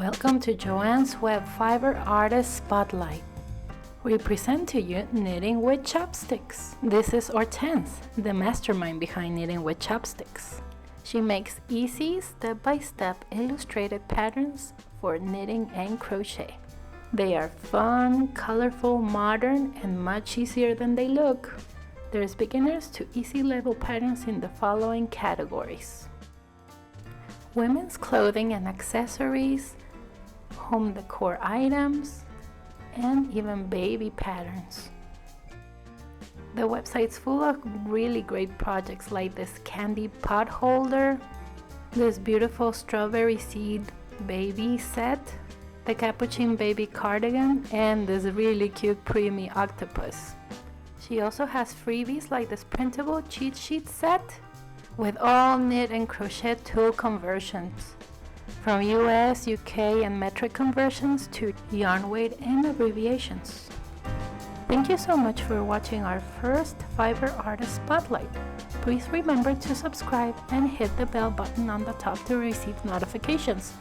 Welcome to JoannesWeb Fiber Artist Spotlight. We present to you Knitting with Chopsticks. This is Hortense, the mastermind behind Knitting with Chopsticks. She makes easy step-by-step illustrated patterns for knitting and crochet. They are fun, colorful, modern, and much easier than they look. There's beginners to easy level patterns in the following categories: women's clothing and accessories, home decor items, and even baby patterns. The website's full of really great projects like this candy pot holder, this beautiful strawberry seed baby set, the capuchin baby cardigan, and this really cute preemie octopus. She also has freebies like this printable cheat sheet set with all knit and crochet tool conversions, from US, UK, and metric conversions to yarn weight and abbreviations. Thank you so much for watching our first Fiber Artist Spotlight. Please remember to subscribe and hit the bell button on the top to receive notifications.